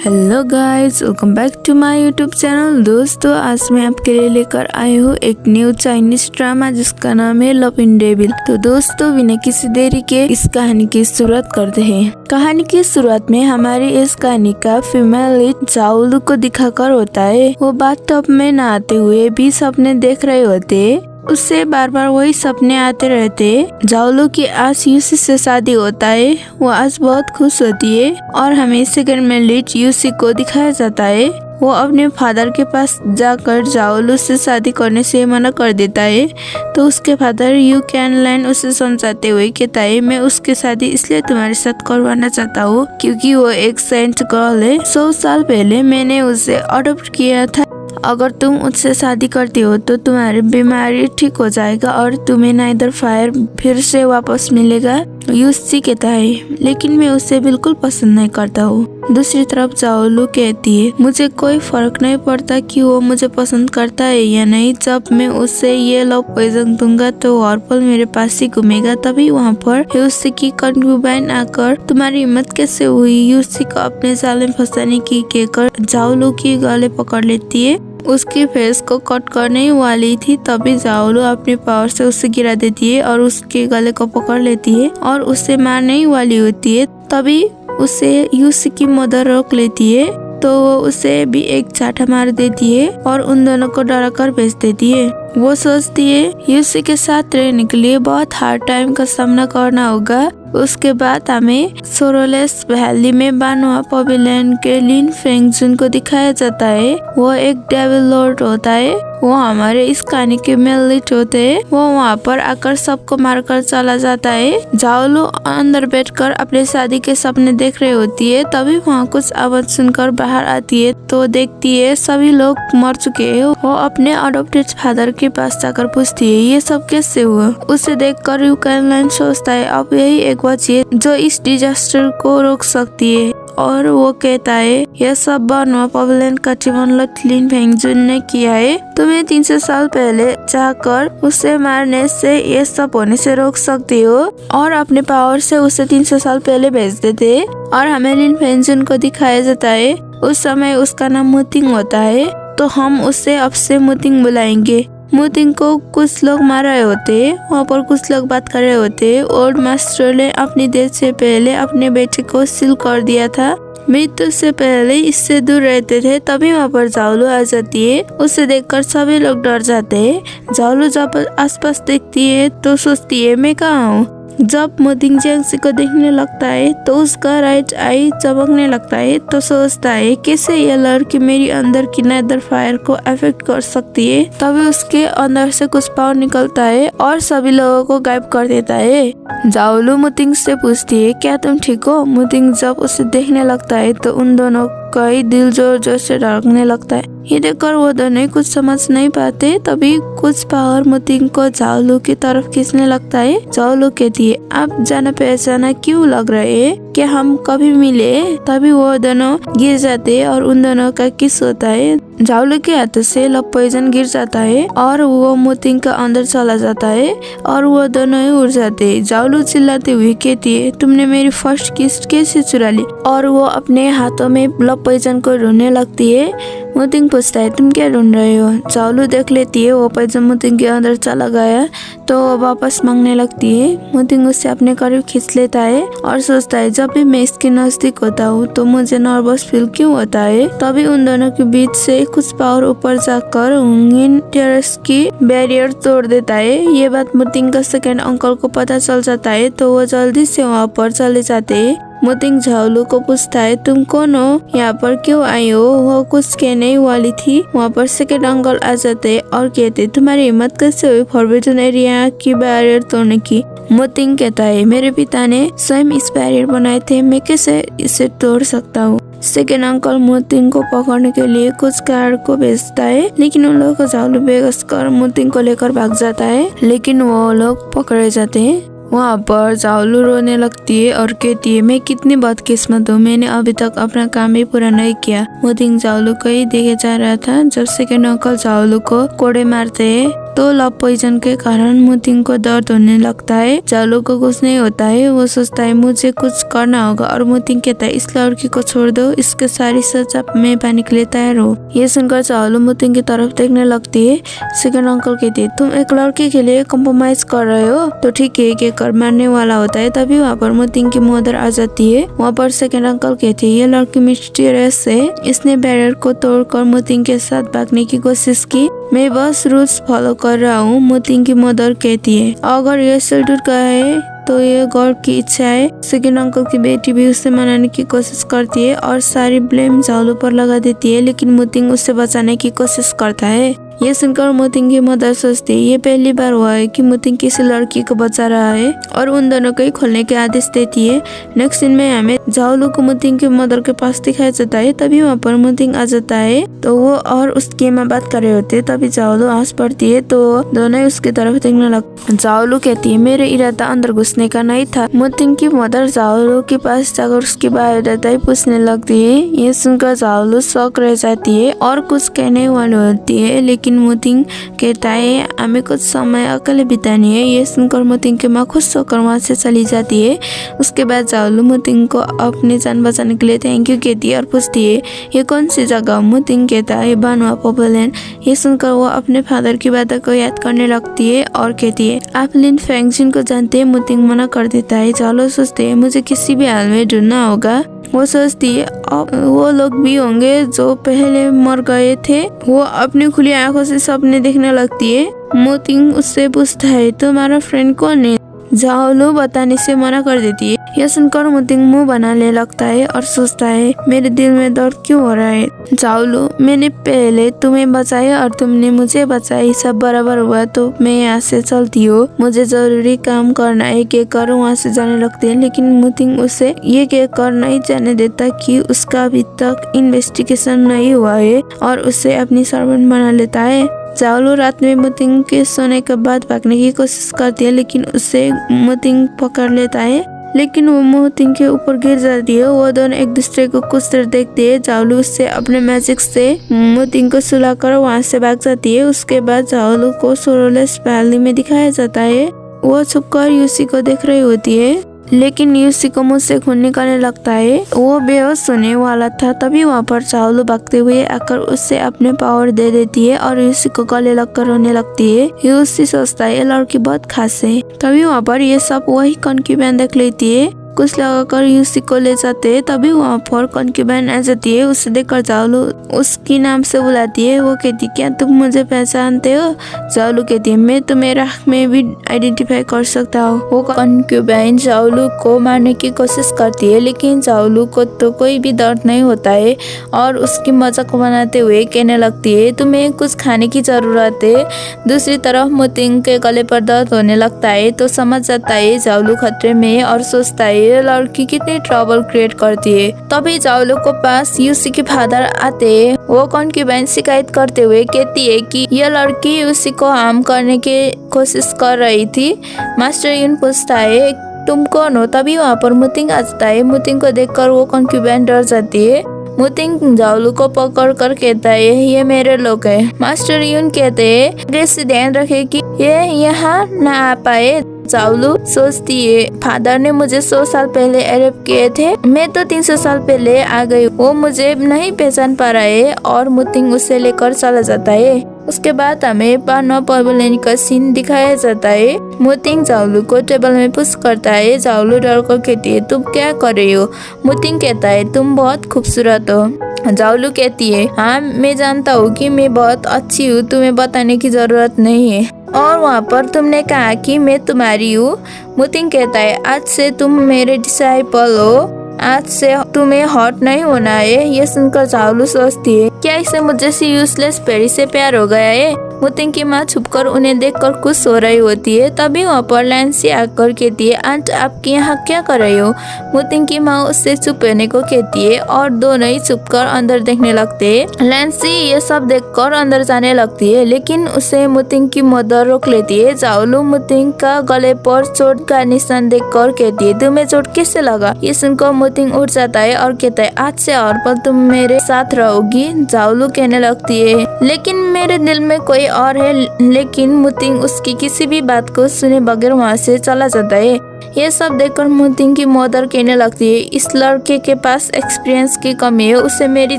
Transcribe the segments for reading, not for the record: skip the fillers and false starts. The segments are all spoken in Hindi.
Hello guys, welcome back to my YouTube channel. दोस्तों, आज मैं आपके लिए लेकर आई हूँ एक न्यू चाइनीज ड्रामा जिसका नाम है लव इन डेविल। तो दोस्तों, बिना किसी देरी के इस कहानी की शुरुआत करते हैं। कहानी की शुरुआत में हमारी इस कहानी का फीमेल लीड जाओलू को दिखाकर होता है। वो बाथटब में नहाते हुए भी सपने देख रहे होते। उससे बार बार वही सपने आते रहते। जाओलू की आज यूसी से शादी होता है। वो आज बहुत खुश होती है और हमें सेकंड में लीड यूसी को दिखाया जाता है। वो अपने फादर के पास जाकर जाओलू से शादी करने से मना कर देता है। तो उसके फादर यू कैन लाइन उसे समझाते हुए कहता है, मैं उसकी शादी इसलिए तुम्हारे साथ करवाना चाहता हूँ क्योंकि वो एक सेंट गर्ल है। 100 साल पहले मैंने उसे अडॉप्ट किया था। अगर तुम उससे शादी करती हो तो तुम्हारी बीमारी ठीक हो जाएगा और तुम्हें नाइदर फायर फिर से वापस मिलेगा। यूसी कहता है, लेकिन मैं उसे बिल्कुल पसंद नहीं करता हूँ। दूसरी तरफ जाओलू कहती है, मुझे कोई फर्क नहीं पड़ता कि वो मुझे पसंद करता है या नहीं। जब मैं उसे ये लव पॉइजन दूंगा तो हर पल मेरे पास ही घूमेगा। तभी वहाँ पर यूसी की कंक्यूबाइन आकर, तुम्हारी हिम्मत कैसे हुई यूसी को अपने जाल में फंसाने की कहकर जाओलू की गले पकड़ लेती है। उसकी फेस को कट करने वाली थी, तभी जाओलू अपने पावर से उसे गिरा देती है और उसके गले को पकड़ लेती है और उसे मारने वाली होती है। तभी उसे यूसी की मदर रोक लेती है, तो वो उसे भी एक चाटा मार देती है और उन दोनों को डरा कर भेज देती है। वो सोचती है यूसी के साथ रहने के लिए बहुत हार्ड टाइम का सामना करना होगा। उसके बाद हमें सोरोलेस वैली में बानुआ पवेलियन के लिन फेंगजुन को दिखाया जाता है। वो एक डेविल लॉर्ड होता है। वो हमारे इस कहानी के मेल लीड होते हैं। वो वहाँ पर आकर सबको मारकर चला जाता है। जाओलू अंदर बैठकर अपने शादी के सपने देख रही होती है। तभी वहाँ कुछ आवाज सुनकर बाहर आती है तो देखती है सभी लोग मर चुके हैं। वो अपने अडॉप्टेड फादर के पास जाकर पूछती है, ये सब कैसे हुआ। उसे देखकर यू कैन लाइन सोचता है, अब यही एक बची है जो इस डिजास्टर को रोक सकती है। और वो कहता है, यह सब बानुआ पवेलियन का टिमोनलॉट लिन फेंगजुन ने किया है। तुम्हें 300 साल पहले जाकर उसे मारने से ये सब होने से रोक सकती हो और अपने पावर से उसे 300 साल पहले भेज देते। और हमें लिन फेंगजुन को दिखाया जाता है। उस समय उसका नाम मुतिंग होता है, तो हम उसे अब से मुतिंग बुलाएंगे। मुतिंग को कुछ लोग मार रहे होते। वहाँ पर कुछ लोग बात कर रहे होते। ओल्ड मास्टर ने अपनी डेथ से पहले अपने बेटे को सील कर दिया था। मृत्यु से पहले इससे दूर रहते थे। तभी वहाँ पर जाओलू आ जाती है। उसे देखकर सभी लोग डर जाते हैं। जाओलू जब आसपास देखती है तो सोचती है, मैं कहाँ हूँ। जब मुतिंग जियांगसी को देखने लगता है तो उसका राइट आई चमकने लगता है। तो सोचता है, कैसे यह लड़की मेरी अंदर की नाइदर फायर को अफेक्ट कर सकती है। तभी उसके अंदर से कुछ पावर निकलता है और सभी लोगों को गायब कर देता है। जाओलू मुतिंग से पूछती है, क्या तुम ठीक हो। मुतिंग जब उसे देखने लगता है तो उन दोनों का ही दिल जोर जोर से धड़कने लगता है। ये देखकर वो दोनों कुछ समझ नहीं पाते। तभी कुछ पावर मुतिंग को जाओलू की तरफ खींचने लगता है। जाओलू कहती है, आप जाना पहचाना क्यों लग रहे हैं, क्या हम कभी मिले। तभी वो दोनों गिर जाते हैं और उन दोनों का किस होता है। जाओलू के हाथों से लव पॉइजन गिर जाता है और वो मुतिंग का अंदर चला जाता है और वो दोनों ही उड़ जाते हैं। जाओलू चिल्लाते हुए कहती है, तुमने मेरी फर्स्ट किस कैसे चुरा ली। और वो अपने हाथों में लव पॉइजन को ढूंढने लगती है। मुतिंग पूछता है, तुम क्या ढूंढ रहे हो। जाओलू देख लेती है वो पॉइजन मुतिंग के अंदर चला गया तो वो वापस मांगने लगती है। मुतिंग उससे अपने करीब खींच लेता है और सोचता है, जब भी मैं इसके नजदीक होता हूँ तो मुझे नर्वस फील क्यों होता है। तभी उन दोनों के बीच से कुछ पावर ऊपर जाकर हुंगिन टेरेस की बैरियर तोड़ देता है। ये बात मुतिंग का सेकंड अंकल को पता चल जाता है तो वो जल्दी से वहाँ पर चले जाते हैं। मुतिंग जाओलू को पूछता है, तुम कौन हो, यहाँ पर क्यों आई हो। वो कुछ कहने वाली थी। वहाँ पर सेकंड अंकल आ जाते और कहते, तुम्हारी हिम्मत कैसे हुई फॉरबिडन एरिया की बैरियर तोड़ने की। मुतिंग कहता है, मेरे पिता ने स्वयं इस बैरियर बनाए थे, मैं कैसे इसे तोड़ सकता हूँ। सेकंड अंकल मुतिंग को पकड़ने के लिए कुछ गार्ड को भेजता है, लेकिन उन लोगों को जाओलू बेहोश कर मुतिंग को लेकर भाग जाता है, लेकिन वो लोग पकड़े जाते हैं। वहाँ पर जाओलू रोने लगती है और कहती है, मैं कितनी बदकिस्मत हूँ, मैंने अभी तक अपना काम भी पूरा नहीं किया। मुतिंग जाओलू को ही देखे जा रहा था जब सेकंड अंकल जाओलू को कोड़े मारते हैं। तो लव पॉइजन के कारण मुतिंग को दर्द होने लगता है। जालू को कुछ नहीं होता है, वो सोचता है मुझे कुछ करना होगा और मुतिंग कहता है इस लड़की को छोड़ दो, इसके सारी सजा मैं पाने के लिए तैयार हूँ। ये सुनकर जालू मुतिंग की तरफ देखने लगती है। सेकंड अंकल कहते हैं तुम एक लड़की के लिए कॉम्प्रोमाइज कर रहे हो तो ठीक है, के कर मारने वाला होता है। तभी वहाँ पर मुतिंग की मदर आ जाती है। वहाँ पर सेकंड अंकल कहते हैं ये लड़की मिस्टीरियस है, इसने बैरियर को तोड़कर मुतिंग के साथ भागने की कोशिश की, मैं बस रूल्स फॉलो कर रहा हूँ। मुतिंग की मदर कहती है अगर ये सेल्टूट का है तो ये गॉड की इच्छा है। सेकंड अंकल की बेटी भी उसे मनाने की कोशिश करती है और सारी ब्लेम जालू पर लगा देती है, लेकिन मुतिंग उसे बचाने की कोशिश करता है। ये सुनकर मुतिंग की मदर सोचती है ये पहली बार हुआ है कि मुतिंग किसी लड़की को बचा रहा है और उन दोनों को ही खोलने के आदेश देती है। नेक्स्ट सीन में हमें जालू को मुतिंग के मदर के पास दिखाया जाता है। तभी वहाँ पर मुतिंग आ जाता है तो वो और उसकी माँ बात कर रहे होते हैं। तभी जालू हंस पड़ती है तो दोनों ही उसकी तरफ देखने लगते। जालू कहती है मेरे इरादा अंदर घुसने का नहीं था। मुतिंग की मदर जालू के पास जाकर उसकी बायोडाटा ही पूछने लगती है। ये सुनकर जालू शौक रह जाती है और कुछ कहने वाली होती है, लेकिन मुतिंग कहता है हमें कुछ समय अकेले बितानी है। ये सुनकर मुतिंग की माँ खुश होकर वहाँ से चली जाती है। उसके बाद जालू मुतिंग को अपनी जान बचाने के लिए थैंक यू कहती है और पूछती है ये कौन सी जगह। मुतिंग कहता है बानुआ पोपोलैंड। ये सुनकर वो अपने फादर की बातों को याद करने लगती है और कहती है आप लिन फैंगजिन को जानते हैं। मुतिंग मना कर देता है। जालू सोचते है मुझे किसी भी हाल में ढूंढना होगा। वो सोचती है अब वो लोग भी होंगे जो पहले मर गए थे। वो अपनी खुली आंखों से सपने देखने लगती है। मुतिंग उससे पूछता है तुम्हारा फ्रेंड कौन है। जालू बताने से मना कर देती है। यह सुनकर मुतिंग मुंह बनाने लगता है और सोचता है मेरे दिल में दर्द क्यों हो रहा है। जालू मैंने पहले तुम्हें बचाया और तुमने मुझे बचाई, सब बराबर हुआ तो मैं यहाँ से चलती हूँ, मुझे जरूरी काम करना है। के कर वहाँ से जाने लगते हैं, लेकिन मुतिंग उसे ये के कर नहीं जाने देता कि उसका अभी तक इन्वेस्टिगेशन नहीं हुआ है और उसे अपनी सर्वेंट बना लेता है। जालू रात में मुतिंग के सोने के बाद भागने की कोशिश करती है, लेकिन उसे मुतिंग पकड़ लेता है, लेकिन वो मुतिंग के ऊपर गिर जाती है। वो दोनों एक दूसरे को कुछ देर देखते हैं। जालू उससे अपने मैजिक से मुतिंग को सुलाकर वहाँ से भाग जाती है। उसके बाद जालू को सोरोलेस वैली में दिखाया जाता है। वो छुपकर यूसी को देख रही होती है, लेकिन यूसी को मुंह से खून निकलने लगता है। वो बेहोश होने वाला था। तभी वहाँ पर जालू भागते हुए आकर उससे अपने पावर दे देती है और यूसी को गले लगकर रोने लगती है। यूसी सोचता है ये लड़की बहुत खास है। तभी वहाँ पर ये सब वही कॉन्क्यूबेन देख लेती है। कुछ लगाकर यूसी को ले जाते हैं। तभी वहाँ पर कॉन्क्यूबेन आ जाती है। उसे देखकर जालू उसकी नाम से बुलाती है। वो कहती क्या तुम मुझे पहचानते हो। जालू कहती है मैं तुम्हें राह में भी आइडेंटिफाई कर सकता हूँ। वो कॉन्क्यूबेन जालू को मारने की कोशिश करती है, लेकिन जालू को तो कोई भी दर्द नहीं होता है और उसकी मजाक बनाते हुए कहने लगती है तुम्हें कुछ खाने की जरूरत है। दूसरी तरफ मुतिंग के गले पर दर्द होने लगता है तो समझ जाता है जालू खतरे में और सोचता है ये लड़की कितनी ट्रबल क्रिएट करती है। तभी जालू को पास यूसी के फादर आते हैं। वो कॉन्क्यूबेन शिकायत करते हुए कहती है कि यह लड़की यूसी को हार्म करने की कोशिश कर रही थी। मास्टर यून पूछता है तुम कौन हो। तभी वहाँ पर मुतिंग आ जाता है। मुतिंग को देखकर वो कॉन्क्यूबेन डर जाती है। मुतिंग जालू को पकड़ कर कहता है ये मेरे लोग हैं। मास्टर यून कहते हैं से ध्यान रखे कि ये यहाँ न आ पाए। जालू सोचती है फादर ने मुझे 100 साल पहले अरेस्ट किए थे, मैं तो 300 साल पहले आ गई, वो मुझे नहीं पहचान पा रहा है और मुतिंग उसे लेकर चला जाता है। उसके बाद हमें बानुआ पोपोलैंड का सीन दिखाया जाता है। मुतिंग जालू को टेबल में पुश करता है। जालू डर कर कहती है तुम क्या कर रही हो। मुतिंग कहता है तुम बहुत खूबसूरत हो। जालू कहती है हाँ मैं जानता हूँ कि मैं बहुत अच्छी हूँ, तुम्हें बताने की जरूरत नहीं है। और वहाँ पर तुमने कहा कि मैं तुम्हारी हूँ। मुतिंग कहता है आज से तुम मेरे डिसाइपल हो, आज से तुम्हें हॉट नहीं होना है। ये सुनकर जालू सोचती है क्या इसे मुझे सी यूजलेस पेरी से प्यार हो गया है। मुतिंग की माँ छुपकर उन्हें देखकर खुश हो रही होती है। तभी वहाँ पर लैंसी आकर कहती है आंट आप यहाँ क्या कर रही हो। मुतिंग की माँ उससे चुप रहने को कहती है और दोनों ही छुपकर अंदर देखने लगते हैं। लैंसी ये सब देखकर अंदर जाने लगती है, लेकिन उसे मुतिंग की मदर रोक लेती है। जालू मुतिंग का गले पर चोट का निशान देखकर कहती है तुम्हें चोट किससे लगा। ये सुनकर मुतिंग उठ जाता है और कहता है आज से और पल तुम मेरे साथ रहोगी। जालू कहने लगती है लेकिन मेरे दिल में कोई और है, लेकिन मुतिंग उसकी किसी भी बात को सुने बगैर वहाँ से चला जाता है। ये सब देखकर मुतिंग की मदर कहने लगती है, इस लड़के के पास एक्सपीरियंस की कमी है, उसे मेरी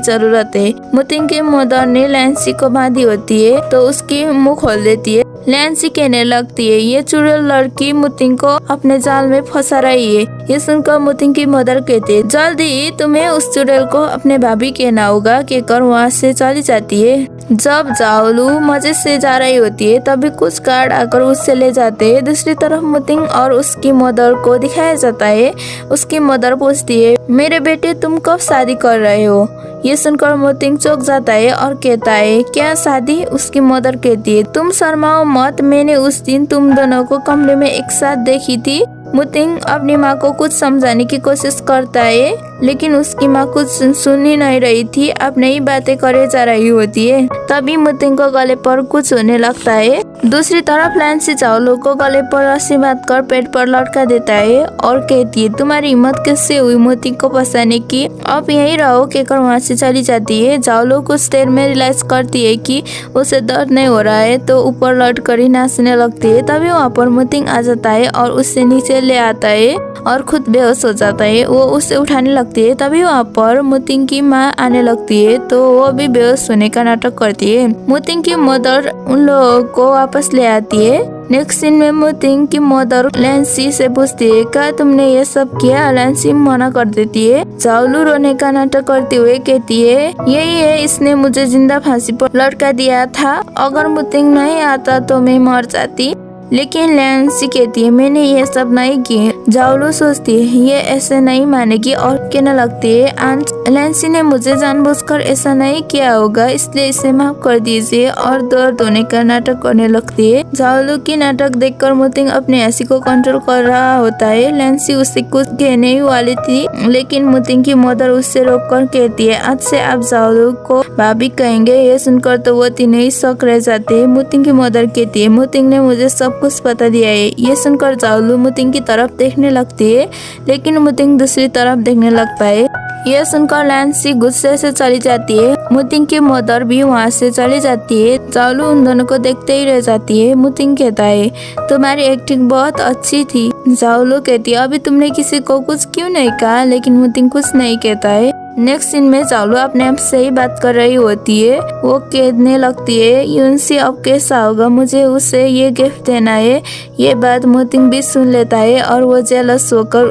जरूरत है। मुतिंग की मदर ने लैंसी को बांधी होती है तो उसकी मुंह खोल देती है। लैंसी कहने लगती है, ये चुड़ैल लड़की मुतिंग को अपने जाल में फंसा रही है। ये सुनकर मुतिंग की मदर कहते है, जल्दी तुम्हें उस चुड़ैल को अपने भाभी कहना होगा, कहकर वहाँ से चली जाती है। जब जाओलू मजे से जा रही होती है तभी कुछ गार्ड आकर उससे ले जाते हैं। दूसरी तरफ मुतिंग और उसकी मदर को दिखाया जाता है। उसकी मदर पूछती है, मेरे बेटे तुम कब शादी कर रहे हो? ये सुनकर मुतिंग चौंक जाता है और कहता है, क्या शादी? उसकी मदर कहती है, तुम शर्माओ मत, मैंने उस दिन तुम दोनों को कमरे में एक साथ देखी थी। मुतिंग अपनी माँ को कुछ समझाने की कोशिश करता है, लेकिन उसकी माँ कुछ सुन ही नहीं रही थी, अपने ही बातें करे जा रही होती है। तभी मुतिंग को गले पर कुछ होने लगता है। दूसरी तरफ लैंसी जाओलू को गले पर रस्सी बांधकर पेट पर लटका देता है और कहती है, तुम्हारी हिम्मत कैसे हुई मुतिंग को फंसाने की? अब यही रहो, कहकर वहाँ से चली जाती है। जाओलू कुछ देर में रियलाइज करती है कि उसे दर्द नहीं हो रहा है तो ऊपर लौट कर ही नाचने लगती है। तभी वहाँ पर मुतिंग आ जाता है और उससे नीचे ले आता है और खुद बेहोश हो जाता है। वो उसे उठाने लगती है। तभी वहाँ पर मुतिंग की माँ आने लगती है तो वो भी बेहोश होने का नाटक करती है। मुतिंग की मदर उन लोगों को वापस ले आती है। नेक्स्ट सीन में मुतिंग की मदर लैंसी से पूछती है, क्या तुमने ये सब किया? लैंसी मना कर देती है। जाओलू रोने का नाटक करते हुए कहती है, यही है, इसने मुझे जिंदा फांसी पर लटका दिया था। अगर मुतिंग नहीं आता तो मैं मर जाती। लेकिन लैंसी कहती है, मैंने ये सब नहीं किए। जाओलू सोचती है ये ऐसे नहीं मानेगी और कहने लगती है, आंट लैंसी ने मुझे जानबूझकर ऐसा नहीं किया होगा, इसलिए इसे माफ कर दीजिए, और दर्द होने का नाटक करने लगती है। जाओलू की नाटक देखकर मुतिंग अपनी हंसी को कंट्रोल कर रहा होता है। लैंसी उससे कुछ कहने ही वाली थी, लेकिन मुतिंग की मदर उससे रोककर कहती है, आज से आप जाओलू को भाभी कहेंगे। ये सुनकर तो वो तीनों ही शौक रह जाते हैं। मुतिंग की मदर कहती है, मुतिंग ने मुझे सब कुछ बता दिया है। ये सुनकर जाओलू मुतिंग की तरफ देखने लगती है, लेकिन मुतिंग दूसरी तरफ देखने लगता है। यह सुनकर लैंसी गुस्से से चली जाती है। मुतिंग की मदर भी वहाँ से चली जाती है। जाओलू उन दोनों को देखते ही रह जाती है। मुतिंग कहता है, तुम्हारी एक्टिंग बहुत अच्छी थी। जाओलू कहती है, अभी तुमने किसी को कुछ क्यों नहीं कहा? लेकिन मुतिंग कुछ नहीं कहता है। नेक्स्ट सीन में जाओलू अपने आप से ही बात कर रही होती है। वो कहने लगती है, यूनसी अब कैसा होगा, मुझे उसे ये गिफ्ट देना है। ये बात मुतिंग भी सुन लेता है और वो जेलस होकर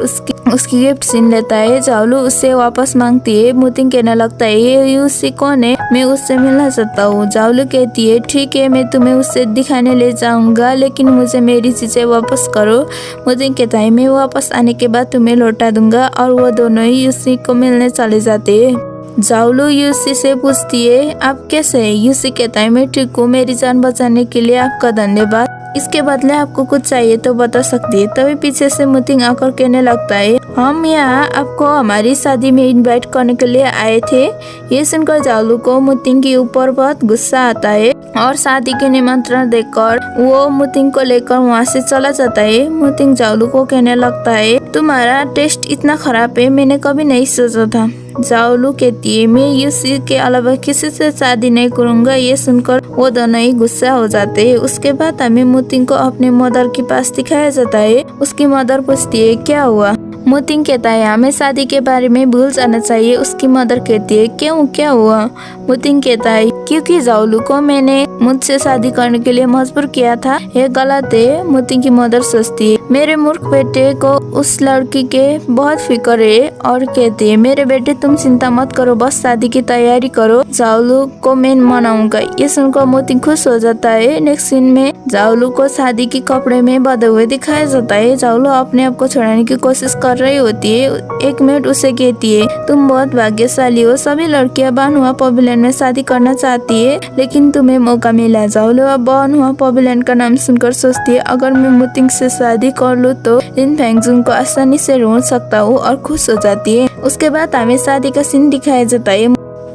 उसकी गिफ्ट छीन लेता है। जाओलू उससे वापस मांगती है। मुतिंग कहने लगता है, ये यूसी कौन है? मैं उससे मिलना चाहता हूँ। जाओलू कहती है, ठीक है, मैं तुम्हें उससे दिखाने ले जाऊंगा, लेकिन मुझे मेरी चीजें वापस करो। मुतिंग कहता है, मैं वापस आने के बाद तुम्हें लौटा दूंगा, और वो दोनों ही यूसी को मिलने चले जाते हैं। जाओलू यूसी से पूछती है, आप कैसे हैं? यूसी कहता है, मैं ठीक हूँ, मेरी जान बचाने के लिए आपका धन्यवाद। इसके बदले आपको कुछ चाहिए तो बता सकती है। तभी पीछे से मुतिंग आकर कहने लगता है, हम यहाँ आपको हमारी शादी में इनवाइट करने के लिए आए थे। ये सुनकर जाओलू को मुतिंग के ऊपर बहुत गुस्सा आता है और शादी के निमंत्रण देकर वो मुतिंग को लेकर वहाँ से चला जाता है। मुतिंग जाओलू को कहने लगता है, तुम्हारा टेस्ट इतना खराब है, मैंने कभी नहीं सोचा था। जाओलू कहती है, मैं यूसी के अलावा किसी से शादी नहीं करूंगा। ये सुनकर वो दोनों ही गुस्सा हो जाते हैं। उसके बाद हमें मुतिंग को अपने मदर के पास दिखाया जाता है। उसकी मदर पूछती है, क्या हुआ? मुतिंग कहता है, हमें शादी के बारे में भूल जाना चाहिए। उसकी मदर कहती है, क्यों, क्या हुआ? मुतिंग कहता है, क्योंकि जाओलू को मैंने मुझसे शादी करने के लिए मजबूर किया था, ये गलत है। मुतिंग की मदर सोचती है, मेरे मूर्ख बेटे को उस लड़की के बहुत फिक्र है, और कहती है, मेरे बेटे तुम चिंता मत करो, बस शादी की तैयारी करो, जाओलू को मैं मनाऊंगा। ये सुनकर मुतिंग खुश हो जाता है। नेक्स्ट सीन में जाओलू को शादी के कपड़े में बंधे हुए दिखाया जाता है। जाओलू अपने आप को छुड़ाने की कोशिश कर रही होती है। एक मिनट उसे कहती है, तुम बहुत भाग्यशाली हो, सभी लड़कियां बानुआ पवेलियन में शादी करना चाहती है, लेकिन तुम्हें मौका मिला। जाओलू अब बानुआ पवेलियन का नाम सुनकर सोचती है, अगर मैं मुतिंग से शादी कर लूँ तो लिन फैंगजुन को आसानी से ढूंढ सकता हूँ, और खुश हो जाती है। उसके बाद हमें शादी का सीन दिखाया जाता है।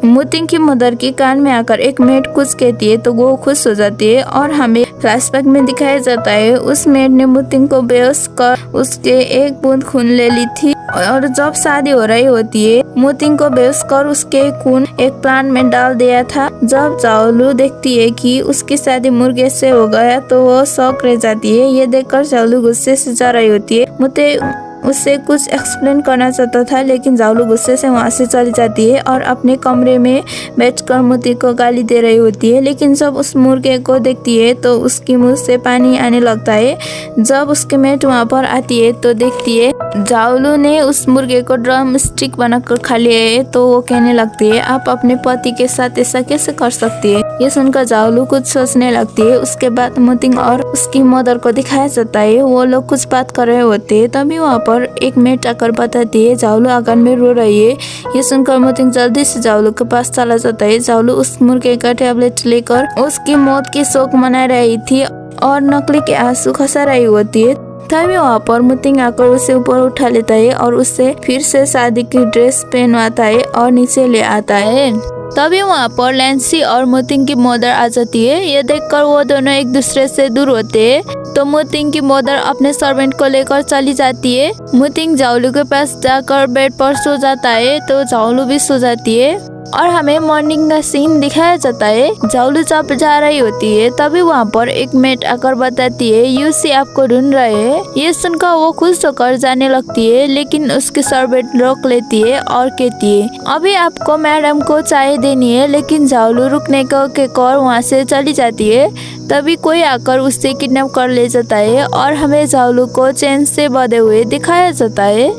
मुतिंग की मदर की कान में आकर एक मेड कुछ कहती है तो वो खुश हो जाती है और हमें फ्लैशबैक में दिखाया जाता है उस मेड ने मुतिंग को बेहोश कर उसके एक बूंद खून ले ली थी और जब शादी हो रही होती है मुतिंग को बेहोश कर उसके खून एक प्लांट में डाल दिया था। जब जाओलू देखती है कि उसकी शादी मुर्गे से हो गया तो वो शौक रह जाती है। ये देखकर जाओलू गुस्से से जा रही होती है। मुतिंग उससे कुछ एक्सप्लेन करना चाहता था लेकिन जाओलू गुस्से से वहाँ से चली जाती है और अपने कमरे में बैठकर मुतिंग को गाली दे रही होती है। लेकिन जब उस मुर्गे को देखती है तो उसके मुंह से पानी आने लगता है। जब उसके मेट वहाँ पर आती है तो देखती है जाओलू ने उस मुर्गे को ड्रम स्टिक बनाकर खा लिया है। तो वो कहने लगती है आप अपने पति के साथ ऐसा कैसे कर सकती है। ये सुनकर जाओलू कुछ सोचने लगती है। उसके बाद मुतिंग और उसकी मदर को दिखाया जाता है वो लोग कुछ बात कर रहे होते हैं। तभी वहाँ पर एक मेट आकर बताती है जाओलू आंगन में रो रही है। ये सुनकर मुतिंग जल्दी से जाओलू के पास चला जाता है। जाओलू उस मुर्गे का टैबलेट लेकर उसकी मौत की शोक मना रही थी और नकली के आंसू खसा रही होती है। तभी वहाँ पर मुतिंग आकर उसे ऊपर उठा लेता है और उसे फिर से शादी की ड्रेस पहनवाता है और नीचे ले आता है। तभी वहाँ पर लैंसी और मुतिंग की मदर आ जाती है। ये देखकर वो दोनों एक दूसरे से दूर होते हैं तो मुतिंग की मदर अपने सर्वेंट को लेकर चली जाती है। मुतिंग जाओलू के पास जाकर बेड पर सो जाता है तो जाओलू भी सो जाती है और हमें मॉर्निंग का सीन दिखाया जाता है। जाओलू जब जा रही होती है तभी वहाँ पर एक मेट आकर बताती है यूसी आपको ढूंढ रहे हैं। ये सुनकर वो खुश होकर जाने लगती है लेकिन उसकी सर्वेंट रोक लेती है और कहती है अभी आपको मैडम को चाय देनी है। लेकिन जाओलू रुकने को कहकर वहाँ से चली जाती है। तभी कोई आकर उससे किडनैप कर ले जाता है और हमें जाओलू को चैन से बंधे हुए दिखाया जाता है।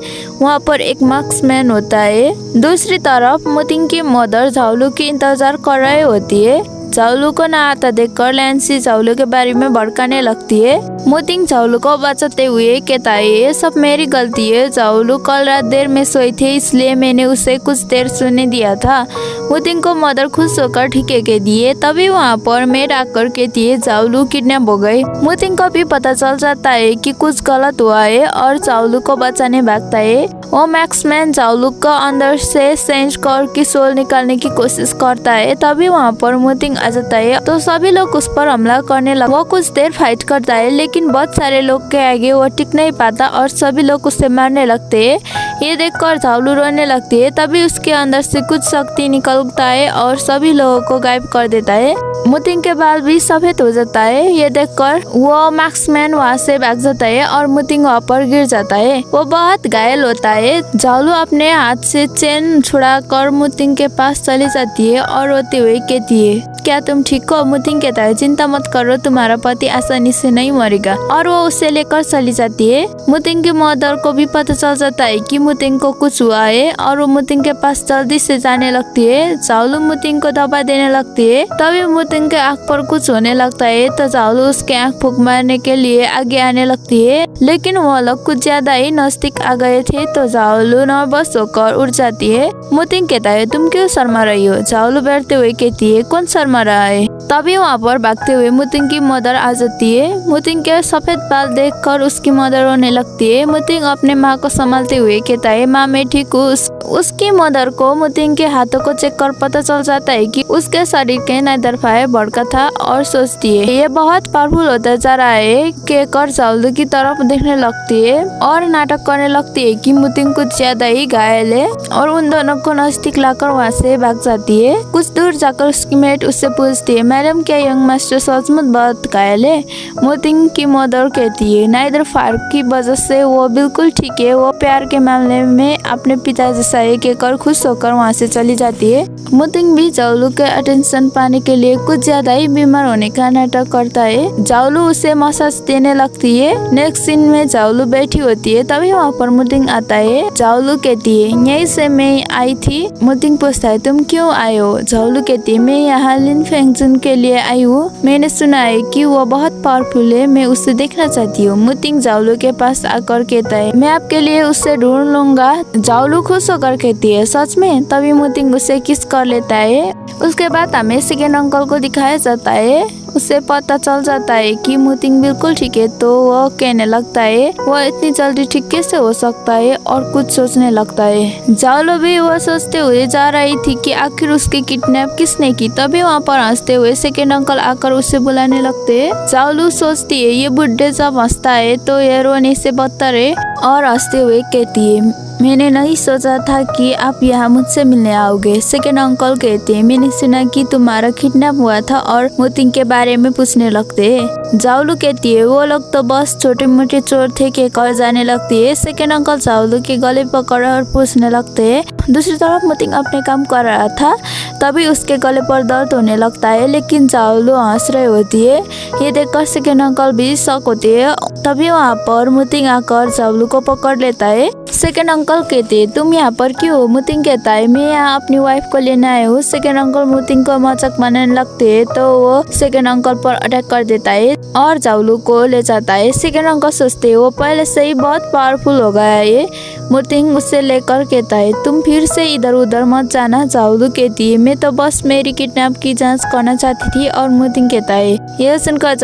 वहाँ पर एक मार्क्समैन होता है। दूसरी तरफ मुतिंग की मदर जाओलू की इंतजार कर रही होती है। जाओलू को ना आता देखकर लैंसी जाओलू के बारे में भड़काने लगती है। मुतिंग जाओलू को बचाते हुए कहता है ये सब मेरी गलती है। जाओलू कल रात देर में सोई थे इसलिए मैंने उसे कुछ देर सोने दिया था। मुतिंग को मदर खुश होकर ठीक है कह दिए। तभी वहाँ पर मेड आकर कहती है जाओलू किडनैप हो गई। मुतिंग को भी पता चल जाता है कि कुछ गलत हुआ है और जाओलू को बचाने भागता है। वो मैक्समैन जाओलू का अंदर से सेंस करके सोल निकालने की कोशिश करता है। तभी वहाँ पर मुतिंग आ जाता है तो सभी लोग उस पर हमला करने लगे। वो कुछ देर फाइट करता है लेकिन बहुत सारे लोग के आगे वो टिक नहीं पाता और सभी लोग उसे मारने लगते हैं। ये देखकर जाओलू रोने लगती है। तभी उसके अंदर से कुछ शक्ति निकलता है और सभी लोगों को गायब कर देता है। मुतिंग के बाल भी सफेद हो जाता है। ये देखकर वो मार्क्समैन वहाँ से भाग जाता है और मुतिंग वहाँ पर गिर जाता है। वो बहुत घायल होता है। जाओलू अपने हाथ से चेन छुड़ाकर मुतिंग के पास चली जाती है और रोते हुए कहती है क्या तुम ठीक हो। मुतिंग कहता है चिंता मत करो तुम्हारा पति आसानी से नहीं मरेगा और वो उसे लेकर चली जाती है। मुतिंग की मदर को भी पता चल जाता है कि मुतिंग को कुछ हुआ है और वो मुतिंग के पास जल्दी से जाने लगती है। जाओलू मुतिंग को दबा देने लगती है। तभी मुतिंग के आँख पर कुछ होने लगता है तो जाओलू उसके आँख फूंक मारने के लिए आगे आने लगती है लेकिन वो लोग कुछ ज्यादा ही नजदीक आ गए थे तो जाओलू नर्वस होकर उड़ जाती है। मुतिंग कहता है तुम क्यों शर्मा रही हो। जाओलू बैठते हुए कहती है कौन शर्मा रहा है। तभी वहाँ पर भागते हुए मुतिंग की मदर आ जाती है। मुतिंग के सफेद बाल देखकर उसकी मदर रोने लगती है। मुतिंग अपने माँ को संभालते हुए कहता है माँ मैं ठीक हूँ। उसकी मदर को मुतिंग के हाथों को चेक कर पता चल जाता है कि उसके शरीर के नए तरफा भड़का था और सोचती है ये बहुत पावरफुल होता जा रहा है। कहकर जाओलू की तरफ देखने लगती है और नाटक करने लगती है कि मुतिंग कुछ ज्यादा ही घायल है और उन दोनों को नजदीक लाकर वहाँ से भाग जाती है। कुछ दूर जाकर उसकी मेट उससे पूछती है मैडम क्या यंग मास्टर सचमुच बहुत घायल है। मुतिंग की मदर कहती है नाइदर फायर की वजह से वो बिल्कुल ठीक है। वो प्यार के मामले में अपने पिता जैसा है कहकर खुश होकर वहाँ से चली जाती है। मुतिंग भी जाओलू के अटेंशन पाने के लिए कुछ ज्यादा ही बीमार होने का नाटक करता है। जाओलू उसे मसाज देने लगती है। नेक्स्ट सीन में जाओलू बैठी होती है। तभी वहाँ पर मुतिंग आता है। जाओलू कहती है यहीं से मैं आई थी। मुतिंग पूछता है तुम क्यों आए हो। जाओलू कहती है मैं यहाँ लिन फेंगजुन के लिए आई हूँ। मैंने सुना है कि वो बहुत पावरफुल है। मैं उसे देखना चाहती हूँ। मुतिंग जाओलू के पास आकर कहता है मैं आपके लिए उसे ढूंढ लूंगा। जाओलू खुश होकर कहती है सच में। तभी मुतिंग उसे किस कर लेता है। उसके बाद हमें सेकेंड अंकल को दिखाया जाता है। उसे पता चल जाता है कि मुतिंग बिल्कुल ठीक है, तो वह कहने लगता है वह इतनी जल्दी ठीक कैसे हो सकता है और कुछ सोचने लगता है। जाओलू भी वह सोचते हुए जा रही थी कि आखिर उसकी किडनैप किसने की। तभी वहाँ पर हंसते हुए सेकंड अंकल आकर उसे बुलाने लगते हैं। जाओलू सोचती है ये बुढ़े जब हंसता है तो यह रोने से बदतर है और हंसते हुए कहती है मैंने नहीं सोचा था कि आप यहाँ मुझसे मिलने आओगे। सेकंड अंकल कहते हैं मैंने सुना कि तुम्हारा किडनैप हुआ था और मुतिंग के बारे में पूछने लगते हैं। जाओलू कहती है वो लोग तो बस छोटे मोटे चोर थे के कर जाने लगती है। सेकंड अंकल जाओलू के गले पकड़ और पूछने लगते हैं। दूसरी तरफ मुतिंग अपने काम कर रहा था, तभी उसके गले पर दर्द होने लगता है, लेकिन जाओलू हंस रही होती है। ये देखकर सेकंड अंकल भी शॉक होते हैं। तभी वहाँ पर मुतिंग आकर जाओलू को पकड़ लेता है। सेकंड अंकल कहते हैं तुम यहाँ पर क्यों हो? मुतिंग कहता है मैं यहाँ अपनी वाइफ को लेने आया हूँ। सेकंड अंकल मुतिंग को मजाक बनाने लगते हैं, तो वो सेकंड अंकल पर अटैक कर देता है और जाओलू को ले जाता है। सेकंड अंकल सोचते हैं वो पहले से ही बहुत पावरफुल हो गया है। मुतिंग उसे लेकर कहता है तुम फिर से इधर उधर मत जाना। जाओलू कहती है मैं तो बस मेरी किडनैप की जांच करना चाहती थी। और मुतिंग कहता है यह सुनकर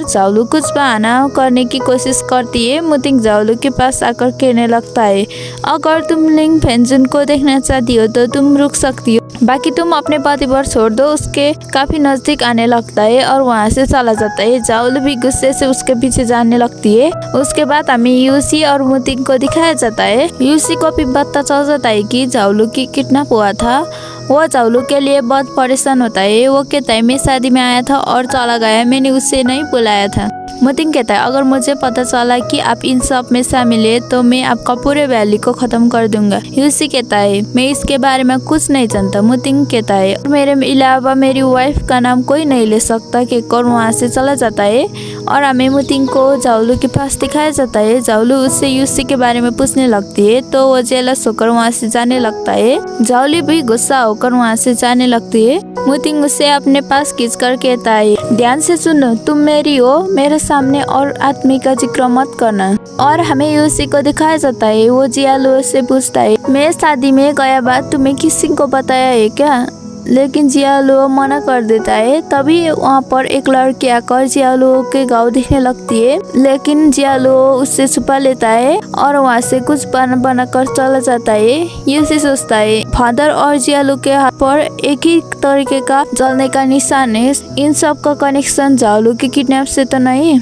जाओलू कुछ बहाना करने की कोशिश करती है। मुतिंग जाओलू के पास आकर कहने लगता है अगर तुम लिंग फेंजुन को देखना चाहती हो तो तुम रुक सकती हो, बाकी तुम अपने पति पर छोड़ दो। उसके काफी नजदीक आने लगता है और वहाँ से चला जाता है। जाओलू भी गुस्से से उसके पीछे जाने लगती है। उसके बाद हमें यूसी और मुतिंग को दिखाया जाता है। यूसी को भी पता चल जाता है कि जाओलू की किडनैप हुआ था। वो जाओलू के लिए बहुत परेशान होता है। वो कहता है मैं शादी में आया था और चला गया, मैंने उसे नहीं बुलाया था। मुतिंग कहता है अगर मुझे पता चला कि आप इन सब में शामिल है तो मैं आपका पूरे वैली को खत्म कर दूंगा। यूसी कहता है मैं इसके बारे में कुछ नहीं जानता। मुतिंग कहता है मेरे अलावा मेरी वाइफ का नाम कोई नहीं ले सकता कहकर वहाँ से चला जाता है और हमें मुतिंग को जाओलू के पास दिखाया जाता है। जाओलू उससे यूसी के बारे में पूछने लगती है तो वो जेलस होकर वहाँ से जाने लगता है। जाओलू भी गुस्सा होकर वहाँ से जाने लगती है। मुतिंग उसे अपने पास खींच कर कहता है ध्यान से सुनो, तुम मेरी हो, मेरे सामने और आदमी का जिक्र मत करना। और हमें यूसी को दिखाया जाता है। वो जियालू से पूछता है मैं शादी में गया बात तुम्हें किसी को बताया है क्या? लेकिन जियालू मना कर देता है। तभी वहाँ पर एक लड़की आकर जियालू के घाव दिखने लगती है, लेकिन जियालू उससे छुपा लेता है और वहाँ से कुछ बना कर चला जाता है। यूसी सोचता है फादर और जियालू के हाथ पर एक ही तरीके का जलने का निशान है, इन सब का कनेक्शन जाओलू के किडनैप से तो नहीं।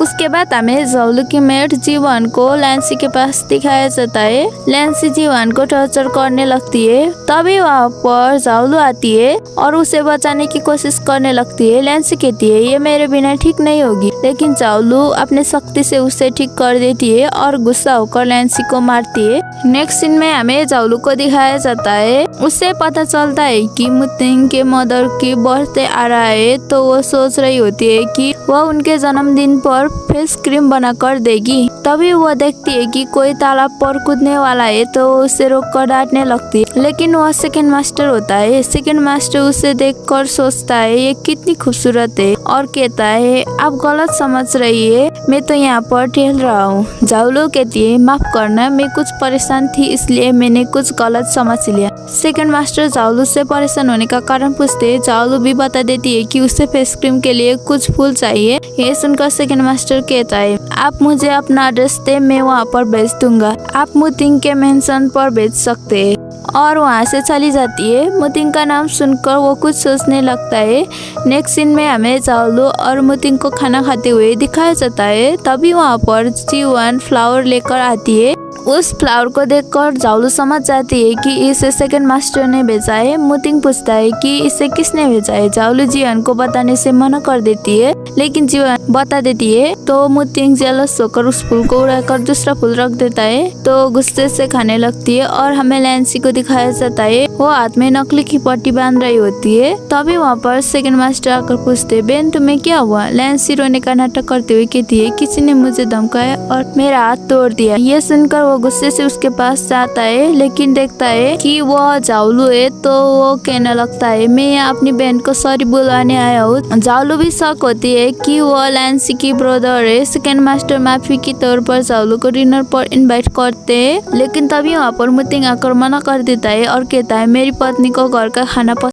उसके बाद हमें जाओलू की मेट जीवन को लैंसी के पास दिखाया जाता है। लैंसी जीवन को टॉर्चर करने लगती है। तभी वहाँ पर जाओलू आती है और उसे बचाने की कोशिश करने लगती है। लैंसी कहती है ये मेरे बिना ठीक नहीं होगी, लेकिन जाओलू अपने शक्ति से उसे ठीक कर देती है और गुस्सा होकर लैंसी को मारती है। नेक्स्ट सीन में हमें जाओलू को दिखाया जाता है। उसे पता चलता है कि मुतिंग के मदर की बर्थडे आ रहा है, तो वो सोच रही होती है कि वह उनके जन्मदिन पर फेस क्रीम बना कर देगी। तभी वह देखती है कि कोई तालाब पर कूदने वाला है, तो उसे रोक कर डांटने लगती है, लेकिन वह सेकंड मास्टर होता है। सेकंड मास्टर उसे देखकर सोचता है ये कितनी खूबसूरत है और कहता है आप गलत समझ रही है, मैं तो यहाँ पर टहल रहा हूँ। जाओलू कहती है माफ करना, मैं कुछ परेशान थी इसलिए मैंने कुछ गलत समझ लिया। सेकंड मास्टर जाओलू से परेशान होने का कारण पूछते हैं। जाओलू भी बता देती है कि उसे फेस क्रीम के लिए कुछ फूल चाहिए। ये सुनकर सेकंड मास्टर कहता है आप मुझे अपना एड्रेस दे, मैं वहाँ पर भेज दूंगा, आप मुतिंग के मेंशन पर भेज सकते हैं। और वहाँ से चली जाती है। मुतिंग का नाम सुनकर वो कुछ सोचने लगता है। नेक्स्ट सीन में हमें जाओलू और मुतिंग को खाना खाते हुए दिखाया जाता है। तभी वहाँ पर जीवन फ्लावर लेकर आती है। उस फ्लावर को देखकर जाओलू समझ जाती है कि इसे सेकंड मास्टर ने भेजा है। मुतिंग पूछता है कि इसे किसने भेजा है। जाओलू जीवन को बताने से मना कर देती है, लेकिन जीवन बता देती है तो मुतिंग जेलस होकर उस फूल को उड़ाकर दूसरा फूल रख देता है, तो गुस्से से खाने लगती है। और हमें लैंसी को दिखाया जाता है, वो हाथ में नकली की पट्टी बांध रही होती है। तभी वहाँ पर सेकंड मास्टर आकर पूछते बेन तुम्हें क्या हुआ? लैंसी रोने का नाटक करते हुए कहती है किसी ने मुझे धमकाया और मेरा हाथ तोड़ दिया। ये सुनकर वो गुस्से से उसके पास जाता है, लेकिन देखता है कि वो जाओलू है, तो वो कहने लगता है मैं यहाँ अपनी बहन को सॉरी बुलाने आया हूँ। जाओलू भी शक होती है कि वो लैंसी की ब्रदर है। सेकंड मास्टर माफी के तौर पर जाओलू को डिनर पर इनवाइट करते हैं, लेकिन तभी वहाँ पर मुतिंग आकर मना कर देता है और कहता है मेरी पत्नी को घर का खाना